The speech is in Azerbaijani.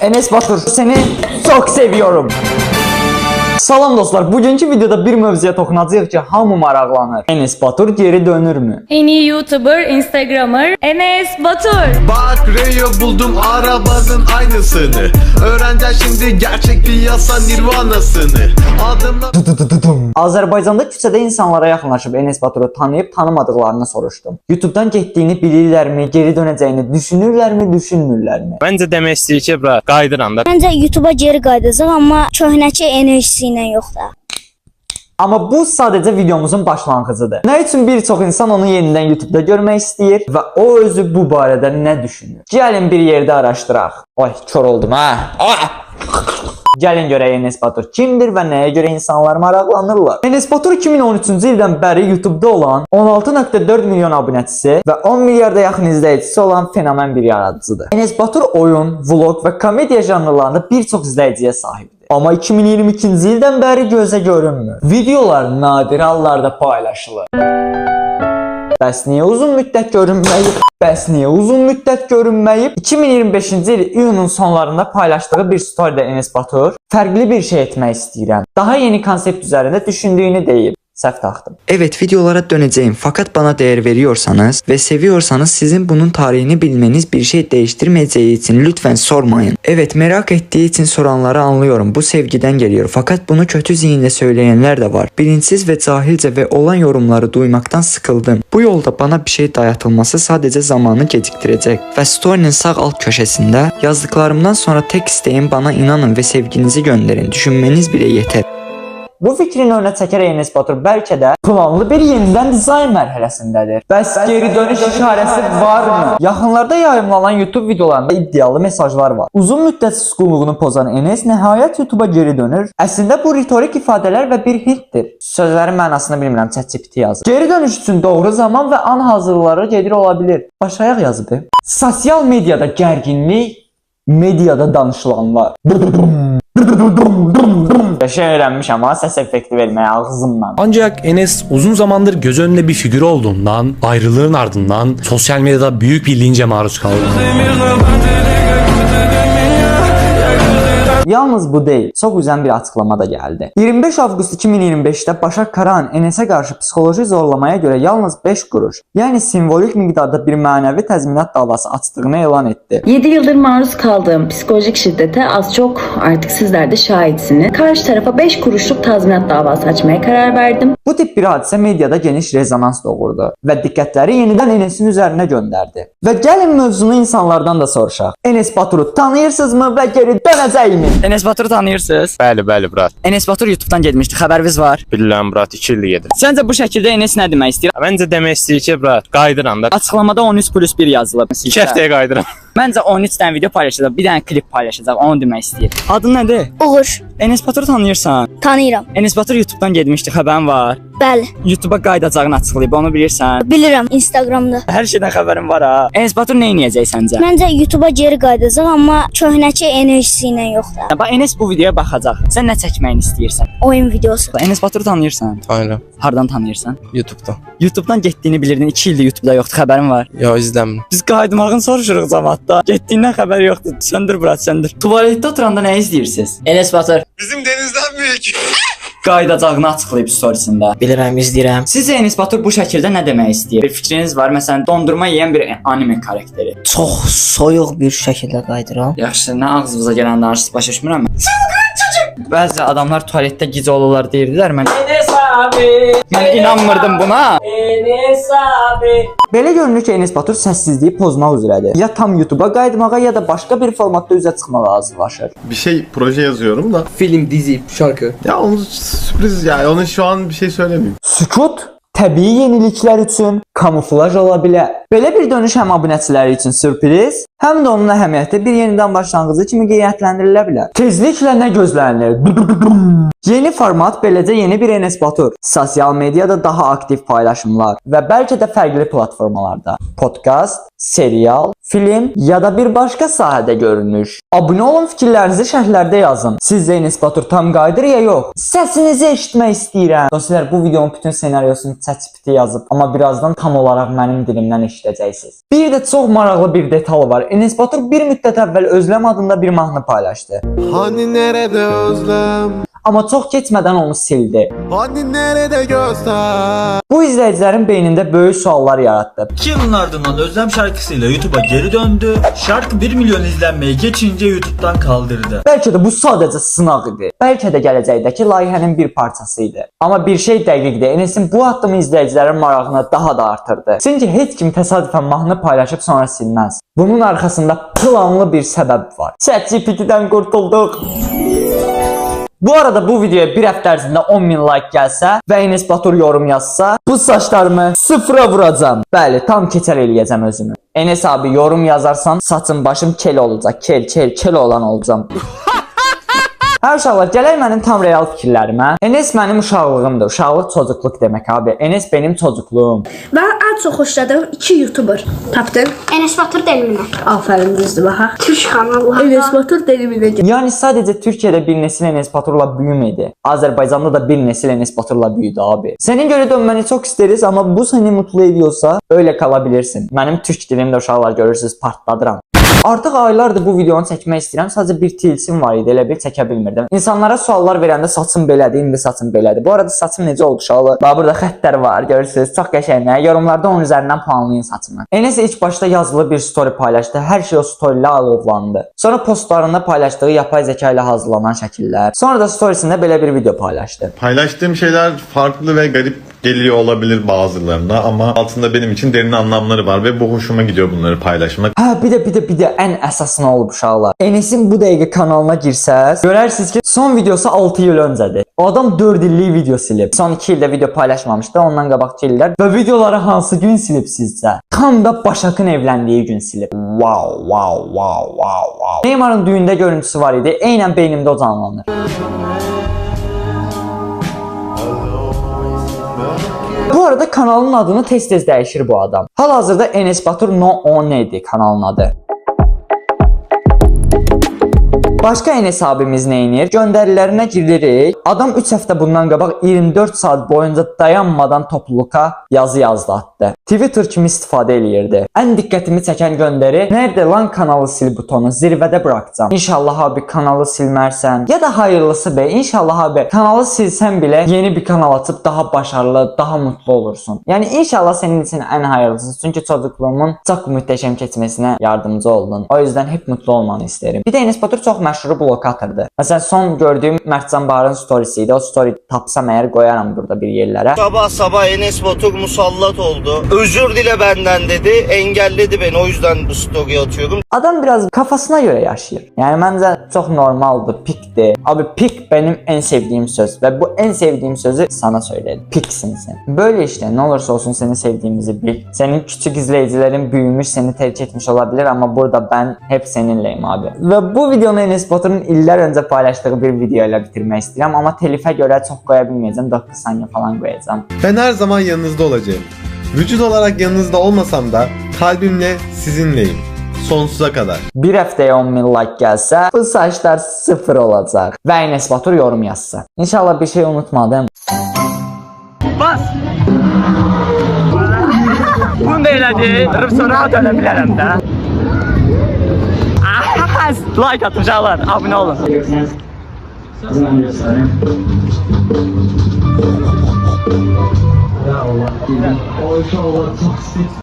Enes Batur, seni çok seviyorum. Salam dostlar, bugünkü videoda bir mövzuya toxunacağıq ki, hamı maraqlanır. Enes Batur geri dönürmü? En iyi YouTuber, Instagrammer Enes Batur. Bak R'yi buldum arabanın aynısını. Öğreneceğiz şimdi gerçek piyasa nirvanasını. Adımla... Azərbaycanda küçədə insanlara yaxınlaşıb Enes Baturu tanıyıb tanımadıqlarını soruşdum. YouTube'dan getdiyini bilirlərmi, geri dönəcəyini düşünürlərmi, düşünmürlərmi? Məncə demək istəyir ki, bura qayıdıram da. Məncə YouTube'a geri qayıdacaq, amma köhnəki enerjisi ilə yox da. Amma bu sadəcə videomuzun başlanğıcıdır. Nə üçün bir çox insan onu yenidən YouTube'da görmək istəyir və o özü bu barədə nə düşünür? Gəlin bir yerdə araşdıraq. Ay, kör oldum ha. Gəlin görək Enes Batur kimdir və nəyə görə insanlar maraqlanırlar. Enes Batur 2013-cü ildən bəri YouTube'da olan 16.4 milyon abunəçisi və 10 milyarda yaxın izləyicisi olan fenomen bir yaradıcıdır. Enes Batur oyun, vlog və komediya janrlarında bir çox izləyiciyə sahibdir. Amma 2022-ci ildən bəri gözə görünmür. Videolar nadir hallarda paylaşılır. Bəs niyə uzun müddət görünməyib? 2025-ci il iyunun sonlarında paylaşdığı bir storydə Enes Batur fərqli bir şey etmək istəyirəm. Daha yeni konsept üzərində düşündüyünü deyib. Səhv taxdım. Evet, videolara döneceğim. Fakat bana değer veriyorsanız ve seviyorsanız sizin bunun tarihini bilmeniz bir şey değiştirmeyeceği için lütfen sormayın. Evet, merak ettiği için soranları anlıyorum. Bu sevgiden geliyor. Fakat bunu kötü zihinle söyleyenler de var. Bilinçsiz ve cahilce ve olan yorumları duymaktan sıkıldım. Bu yolda bana bir şey dayatılması sadece zamanı geciktirecek. Ve story'nin sağ alt köşesinde yazdıklarımdan sonra tek isteğim bana inanın ve sevginizi gönderin. Düşünmeniz bile yeter. Bu fikrin önə çəkərək Enes Batur bəlkə də planlı bir yenidən dizayn mərhələsindədir. Bəs geri dönüş işarəsi varmı? Yaxınlarda yayımlanan YouTube videolarında iddialı mesajlar var. Uzun müddət susqunluğunu pozan Enes nəhayət YouTube'a geri dönür. Əslində bu ritorik ifadələr və bir hintdir. Sözlərin mənasını bilmirəm, ChatGPT yazır. Geri dönüş üçün doğru zaman və an hazırlıqları gedir ola bilir. Başayaq yazıbı. Sosial mediada gərginlik, mediada danışılanlar. Şey öğrenmiş ama ses efekti vermeye ağzımdan. Ancak Enes uzun zamandır göz önünde bir figür olduğundan, ayrılığın ardından sosyal medyada büyük bir lince maruz kaldı. Yalnız bu değil, çok üzen bir açıklama da geldi. 25 Avgust 2025'te Başak Karahan Enes'e karşı psikoloji zorlamaya göre yalnız 5 kuruş, yani simvolik miktarda bir manevi tazminat davası açtığını elan etti. 7 yıldır maruz kaldığım psikolojik şiddete az çok artık sizler de şahitsiniz. Karşı tarafa 5 kuruşluk tazminat davası açmaya karar verdim. Bu tip bir hadise medyada geniş rezonans doğurdu ve dikkatleri yeniden Enes'in üzerine gönderdi. Ve gelin mövzunu insanlardan da soruşaq. Enes Batur'u tanıyırsınızmı ve geri dönəcəkmi? Enes Batur'u tanıyırsınız? Bəli, brat. Enes Batur YouTube'dan getmişdi, xəbəriniz var. Bilirəm, brat, 2 ildir gedir. Səncə bu şəkildə Enes nə demək istəyir? Məncə demək istəyir ki, brat, qayıdıram da. Açıqlamada 13+1 yazılıb. 2 həftəyə qayıdıram. Məncə 13 dənə video paylaşacaq, bir dənə klip paylaşacaq, onu demək istəyir. Adın nədir? Uğur, Enes Batur'u tanıyırsan? tanıyıram. Enes Batur YouTube'dan getmişdi, xəbərin var. Bəli, YouTube'a qayıdacağını açıqlayıb, onu bilirsən. bilirəm Instagramda. Hər şeydən xəbərin var ha. Enes Batur nə edəcək səncə? Məncə YouTube'a geri qayıdacaq, amma köhnəki enerjisi ilə yox da. Bax Enes bu videoya baxacaq. Sən nə çəkməyini istəyirsən? Oyun videosu. Enes Batur'u tanıyırsan? Tanıyıram. Hardan tanıyırsan? YouTube'dan. YouTube'dan getdiyini bilirdin. 2 ildir YouTube'da yoxdur, xəbərin var. Ya izləmirəm. Biz qaydımağını soruşuruq cəmaatda. Getdiyindən xəbər yoxdur. Söndür bura, söndür. Tuvaletdə oturanda nə izləyirsiniz? Enes Batur Bizim denizden büyük. qayıdacağını açıqlayıb storiesində. Bilirəm, izləyirəm. Sizcə Enes Batur bu şəkildə nə demək istəyir? Bir fikriniz var? Məsələn, dondurma yeyən bir anime karakteri. Çox soyuq bir şəkildə qayıdıram. Yaxşı, nə ağzınıza gələn danışıq başa düşmürəm mən. Bəzi adamlar tualetdə gizə olurlar deyirdilər. Mən inanmırdım buna. Belə görünür ki, Enes Batur səssizliyi pozmaq üzrədir. Ya tam YouTube'a qayıtmağa ya da başqa bir formatda üzə çıxmağa hazırlaşır. Bir şey proje yazıyorum da. Film, dizi, şarkı. Ya onu sürpriz yani onu şu an bir şey söylemeyeyim. Sükut təbii yeniliklər üçün kamuflaj ola bilər. Belə bir dönüş həm abunəçiləri üçün sürpriz, həm də onun əhəmiyyəti bir yenidən başlanğıcı kimi qiymətləndirilə bilər. Tezliklə nə gözlənilir? Yeni format beləcə yeni bir Enes Batur. Sosial mediada daha aktiv paylaşımlar və bəlkə də fərqli platformalarda podkast, serial, film ya da bir başqa sahədə görünüş. Abunə olun, fikirlərinizi şərhlərdə yazın. Sizcə Enes Batur tam qayıdır ya yox? Səsinizi eşitmək istəyirəm. Dostlar, bu videonun bütün senaryosunu ChatGPT yazıb, amma birazdan tam olaraq mənim dilimdən eşidəcəksiniz. Bir də çox maraqlı bir detal var. Enes Batur bir müddət əvvəl Özlem adında bir mahnı paylaşdı. Hani nerede özlem? Amma çox keçmədən onu sildi. Hani nerede gözler? Bu izləyicilərin beynində böyük suallar yaratdı. 2 yılın ardından Özlem şarkısıyla YouTube'a geri döndü. Şarkı 1 milyon izlenmeyi geçince YouTube'dan kaldırdı. Bəlkə də bu sadəcə sınaq idi. Bəlkə də gələcəkdəki layihənin bir parçası idi. Amma bir şey dəqiqdir. Enesin bu addımı izləyicilərin marağını daha da artırdı. Çünki heç kim təsadüfən mahnı paylaşıb sonra silməz. Bunun arxasında planlı bir səbəb var. ChatGPT-dən qurtulduq. Bu arada bu videoya bir həftə ərzində 10.000 like gəlsə və Enes Batur yorum yazsa, bu saçlarımı sıfıra vuracam. Bəli, tam keçər eləyəcəm özümü. Enes abi yorum yazarsan saçım başım kel olacaq. Kel olan olacam. Hə uşaqlar, gələk mənim tam real fikirlərimə. Enes mənim uşaqlığımdır. Uşaqlıq çocuqluq demək abi. Enes benim çocukluğum. Ben en çok hoşladığım 2 YouTuber. Tapdın. Enes Batur deliminə. Aferin düzdür baxa. Türk kanalları. Enes Batur deliminə. Yani sadece Türkiye'de bir nesil Enes Batur'la büyümedi. Azerbaycan'da da bir nesil Enes Batur'la büyüdü abi. Senin göre dönmeni çok isteriz ama bu seni mutlu ediyorsa öyle kalabilirsin. Benim Türk dilimde uşaqlar görürsünüz partladıram. Artıq aylardır bu videonu çəkmək istəyirəm. Sadəcə bir tilsim var idi, elə bir çəkə bilmirdim. İnsanlara suallar verəndə saçım belədir, indi saçım belədir. Bu arada saçım necə oldu uşaqlar? Bax burada xəttlər var, görürsünüz. Çox qəşəngdir. Yorumlarda 10 üzərindən puanlayın saçımı. Enes ilk başda yazılı bir story paylaşdı. Hər şey o story ilə alovlandı. Sonra postlarında paylaşdığı yapay zeka ilə hazırlanan şəkillər. Sonra da storiesində belə bir video paylaşdı. Paylaştığım şeyler farklı ve garip geliyor olabilir bazılarına ama altında benim için derin anlamları var ve bu hoşuma gidiyor bunları paylaşmak. Ha bir de ən əsas nə olub uşaqlar? Enesin bu dəqiqə kanalına girsəz, görərsiniz ki, son videosu 6 il öncədir. O adam 4 illik video silib. Son 2 ildə video paylaşmamışdı, ondan qabaqçı illər. Və videoları hansı gün silib sizcə? Tam da Başak'ın evləndiyi gün silib. Wow. Neymar'ın düyündə görüntüsü var idi. Eynən beynimdə o canlanır. Bu arada kanalın adını tez-tez dəyişir bu adam. Hal-hazırda Enes Batur No 10 idi kanalın adı. Başka Enes abimiz neyinir? Göndərilərinə giririk. Adam 3 həftə bundan qabaq 24 saat boyunca dayanmadan topluluğa yazı yazdı attı. Twitter kimi istifadə eləyirdi. Ən diqqətimi çəkən göndəri, nerede lan kanalı sil butonu zirvədə bırakacağım. İnşallah abi kanalı silmərsən. Ya da hayırlısı be, inşallah abi kanalı silsən bile yeni bir kanal açıp daha başarılı, daha mutlu olursun. Yani inşallah senin için en hayırlısı. Çünkü çocukluğumun çok mühteşem keçməsinə yardımcı oldun. O yüzden hep mutlu olmanı isterim. Bir de Enes Batur çok məşhur blokatordur. Mesela son gördüğüm Mertcan Bahar'ın storiesiydi. O story tapsam eğer koyarım burada bir yerlere. Sabah Enes Batur musallat oldu. Özür dile benden dedi. Engelledi beni. O yüzden bu story atıyorum. Adam biraz kafasına göre yaşayır. Yani bence çok normaldı. Pikti. Abi pik benim en sevdiğim söz. Ve bu en sevdiğim sözü sana söyledim. Piksin sen. Böyle işte ne olursa olsun seni sevdiğimizi bil. Senin küçük izleyicilerin büyümüş, seni terk etmiş olabilir ama burada ben hep seninleyim abi. Ve bu videonu Enes Batur'un iller önce paylaştığı bir videoyla bitirmek istiyorum ama telife göre çok koyabilmeyeceğim. 9 saniye falan koyacağım. Ben her zaman yanınızda olacağım. Vücut olarak yanınızda olmasam da kalbimle sizinleyim. Sonsuza kadar. Bir həftəyə 10.000 like gəlsə, bu saçlar 0 olacaq. Və Enes Batur yorum yazsa. İnşallah bir şey unutmadım. Bas! Bunu da elədi. Rıfsa rahat ölə bilərəm də. Like atın uşaqlar, abunə olun. Ya Allah,